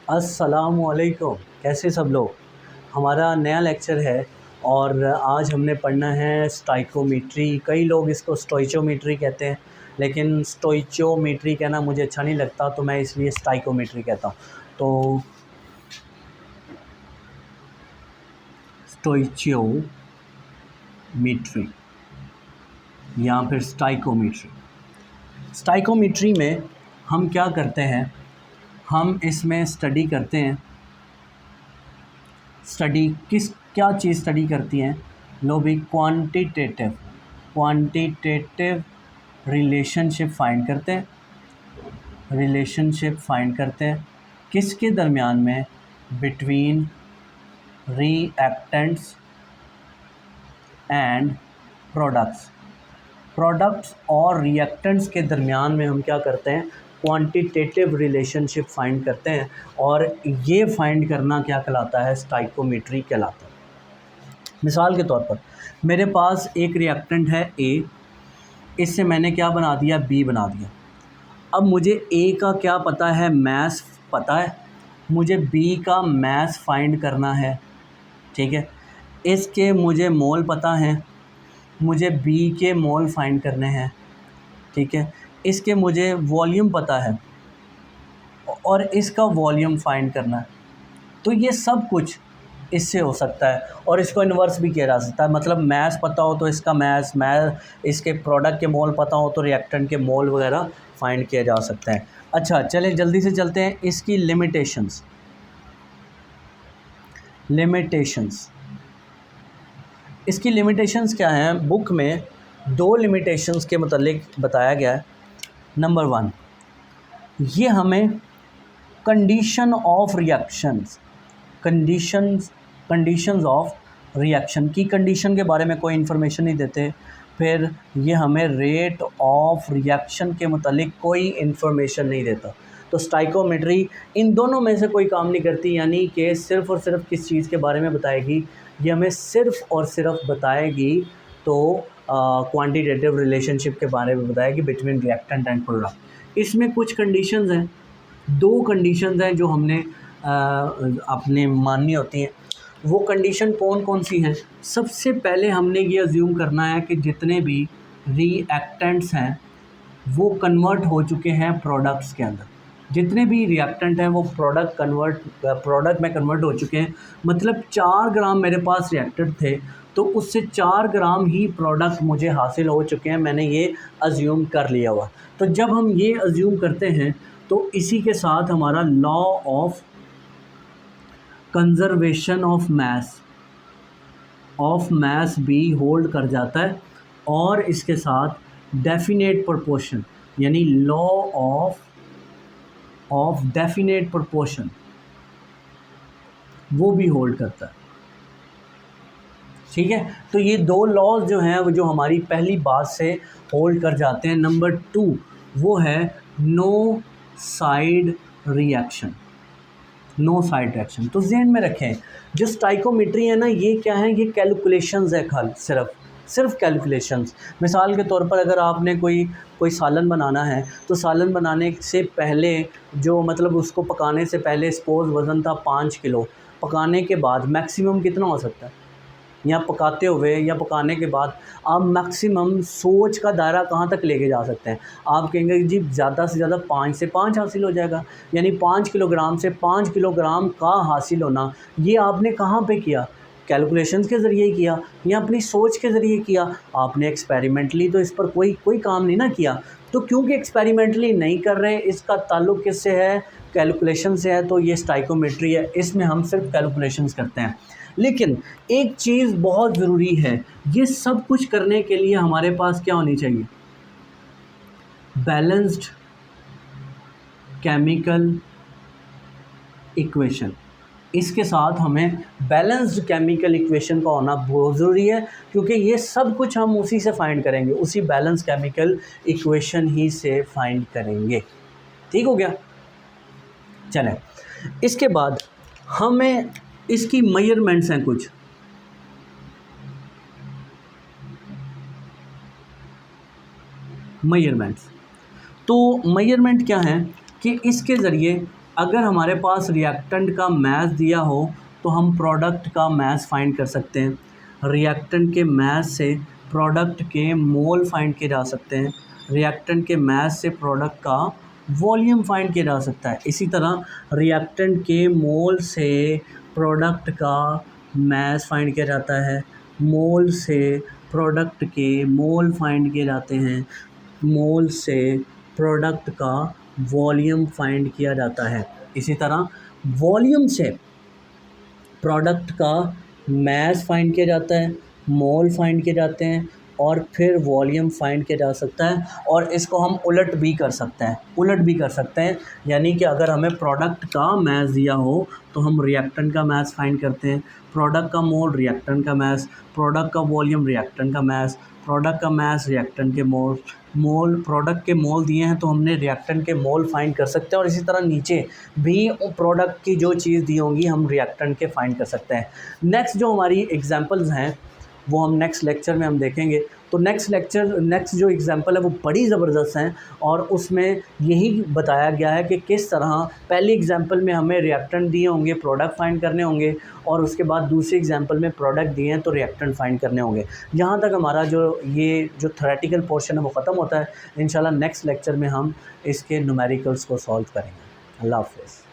अस्सलामुअलैकुम। कैसे सब लोग। हमारा नया लेक्चर है और आज हमने पढ़ना है स्टाइकोमेट्री। कई लोग इसको स्टोइचोमेट्री कहते हैं, लेकिन स्टोइचोमेट्री कहना मुझे अच्छा नहीं लगता, तो मैं इसलिए स्टाइकोमेट्री कहता हूँ। तो स्टोइचोमेट्री या फिर स्टाइकोमेट्री। स्टाइकोमेट्री में हम क्या करते हैं, हम इसमें स्टडी करते हैं। स्टडी क्या चीज़ स्टडी करती हैं? लो भी, क्वांटिटेटिव रिलेशनशिप फाइंड करते हैं। किसके दरमियान में? बिटवीन रिएक्टेंट्स एंड प्रोडक्ट्स और रिएक्टेंट्स के दरमियान में हम क्या करते हैं? क्वांटिटेटिव रिलेशनशिप फाइंड करते हैं। और ये फाइंड करना क्या कहलाता है? स्टाइकोमेट्री कहलाता है। मिसाल के तौर पर मेरे पास एक रिएक्टेंट है ए, इससे मैंने क्या बना दिया? बी बना दिया। अब मुझे ए का क्या पता है? मैस पता है। मुझे बी का मैस फाइंड करना है, ठीक है। इसके मुझे मोल पता है, मुझे बी के मोल फाइंड करने हैं, ठीक है। इसके मुझे वॉल्यूम पता है और इसका वॉल्यूम फाइंड करना है। तो ये सब कुछ इससे हो सकता है और इसको इन्वर्स भी किया जा सकता है। मतलब मैस पता हो तो इसका मैस, इसके प्रोडक्ट के मोल पता हो तो रिएक्टेंट के मोल वगैरह फाइंड किया जा सकता है। अच्छा, चलें जल्दी से चलते हैं इसकी लिमिटेशंस। इसकी लिमिटेशंस क्या हैं? बुक में 2 लिमिटेशंस के मतलब बताया गया है। नंबर 1, ये हमें कंडीशंस ऑफ रिएक्शन की कंडीशन के बारे में कोई इन्फॉर्मेशन नहीं देते। फिर ये हमें रेट ऑफ रिएक्शन के मतलब कोई इन्फॉर्मेशन नहीं देता। तो स्टाइकोमेट्री इन दोनों में से कोई काम नहीं करती, यानी कि सिर्फ़ और सिर्फ किस चीज़ के बारे में बताएगी? ये हमें सिर्फ़ और सिर्फ बताएगी तो क्वांटिटेटिव रिलेशनशिप के बारे में बताएगी बिटवीन रिएक्टेंट एंड प्रोडक्ट। इसमें कुछ कंडीशंस हैं, 2 कंडीशंस हैं जो हमने अपने माननी होती हैं। वो कंडीशन कौन कौन सी हैं? सबसे पहले हमने ये अज्यूम करना है कि जितने भी रिएक्टेंट्स हैं वो कन्वर्ट हो चुके हैं प्रोडक्ट्स के अंदर। जितने भी रिएक्टेंट हैं वो प्रोडक्ट में कन्वर्ट हो चुके हैं। मतलब 4 ग्राम मेरे पास रिएक्टेंट थे तो उससे 4 ग्राम ही प्रोडक्ट मुझे हासिल हो चुके हैं, मैंने ये अज्यूम कर लिया हुआ। तो जब हम ये अज्यूम करते हैं तो इसी के साथ हमारा law of conservation of mass भी होल्ड कर जाता है और इसके साथ डेफिनेट प्रोपोर्शन यानी लॉ ऑफ डेफिनेट प्रोपोर्शन वो भी होल्ड करता है, ठीक है। तो ये 2 लॉज जो हैं वो जो हमारी पहली बात से होल्ड कर जाते हैं। नंबर 2 वो है नो साइड रिएक्शन। तो ज़हन में रखें, जो स्टाइकोमेट्री है ना, ये क्या है? ये कैलकुलेशंस है, सिर्फ कैलकुलेशंस। मिसाल के तौर पर अगर आपने कोई सालन बनाना है तो सालन बनाने से पहले जो मतलब उसको पकाने से पहले सपोज़ वज़न था 5 किलो, पकाने के बाद मैक्सिमम कितना हो सकता है? या पकाते हुए या पकाने के बाद आप मैक्सिमम सोच का दायरा कहाँ तक लेके जा सकते हैं? आप कहेंगे जी ज़्यादा से ज़्यादा 5 से 5 हासिल हो जाएगा, यानी 5 किलोग्राम से 5 किलोग्राम का हासिल होना। ये आपने कहाँ पे किया? कैलकुलेशंस के ज़रिए किया या अपनी सोच के ज़रिए किया? आपने एक्सपेरिमेंटली तो इस पर कोई काम नहीं ना किया। तो क्योंकि एक्सपेरिमेंटली नहीं कर रहे, इसका ताल्लुक़ किससे है? कैलकुलेशन से है। तो ये स्टाइकोमेट्री है, इसमें हम सिर्फ कैलकुलेशंस करते हैं। लेकिन एक चीज़ बहुत ज़रूरी है, ये सब कुछ करने के लिए हमारे पास क्या होनी चाहिए? Balanced chemical equation. इसके साथ हमें बैलेंस्ड केमिकल इक्वेशन का होना बहुत ज़रूरी है, क्योंकि ये सब कुछ हम उसी से फाइंड करेंगे, उसी बैलेंस केमिकल इक्वेशन ही से फाइंड करेंगे। ठीक हो गया? चलें, इसके बाद हमें इसकी मेजरमेंट्स हैं कुछ। मेजरमेंट्स क्या हैं कि इसके ज़रिए अगर हमारे पास रिएक्टेंट का मास दिया हो तो हम प्रोडक्ट का मास फाइंड कर सकते हैं। रिएक्टेंट के मास से प्रोडक्ट के मोल फाइंड किए जा सकते हैं। रिएक्टेंट के मास से प्रोडक्ट का वॉल्यूम फाइंड किया जा सकता है। इसी तरह रिएक्टेंट के मोल से प्रोडक्ट का मास फाइंड किया जाता है। मोल से प्रोडक्ट के मोल फाइंड किए जाते हैं। मोल से प्रोडक्ट का वॉल्यूम फाइंड किया जाता है। इसी तरह वॉल्यूम से प्रोडक्ट का मास फाइंड किया जाता है, मोल फाइंड किए जाते हैं और फिर वॉल्यूम फाइंड किया जा सकता है। और इसको हम उलट भी कर सकते हैं, यानी कि अगर हमें प्रोडक्ट का मास दिया हो तो हम रिएक्टेंट का मास फाइंड करते हैं। प्रोडक्ट का मोल रिएक्टेंट का मास, प्रोडक्ट का वॉल्यूम रिएक्टेंट का मास, प्रोडक्ट का मास रिएक्टेंट के मोल प्रोडक्ट के मोल दिए हैं तो हमने रिएक्टेंट के मोल फाइंड कर सकते हैं। और इसी तरह नीचे भी प्रोडक्ट की जो चीज़ दी होंगी हम रिएक्टेंट के फाइंड कर सकते हैं। नेक्स्ट जो हमारी एग्जांपल्स हैं वो हम नेक्स्ट लेक्चर में हम देखेंगे। तो नेक्स्ट जो एग्जांपल है वो बड़ी ज़बरदस्त हैं और उसमें यही बताया गया है कि किस तरह पहली एग्जांपल में हमें रिएक्टेंट दिए होंगे, प्रोडक्ट फाइंड करने होंगे और उसके बाद दूसरी एग्जांपल में प्रोडक्ट दिए हैं तो रिएक्टेंट फाइंड करने होंगे। यहाँ तक हमारा जो थ्योरेटिकल पोर्शन है वो ख़त्म होता है। इंशाल्लाह नेक्स्ट लेक्चर में हम इसके न्यूमेरिकल्स को सॉल्व करेंगे। अल्लाह हाफ़िज़।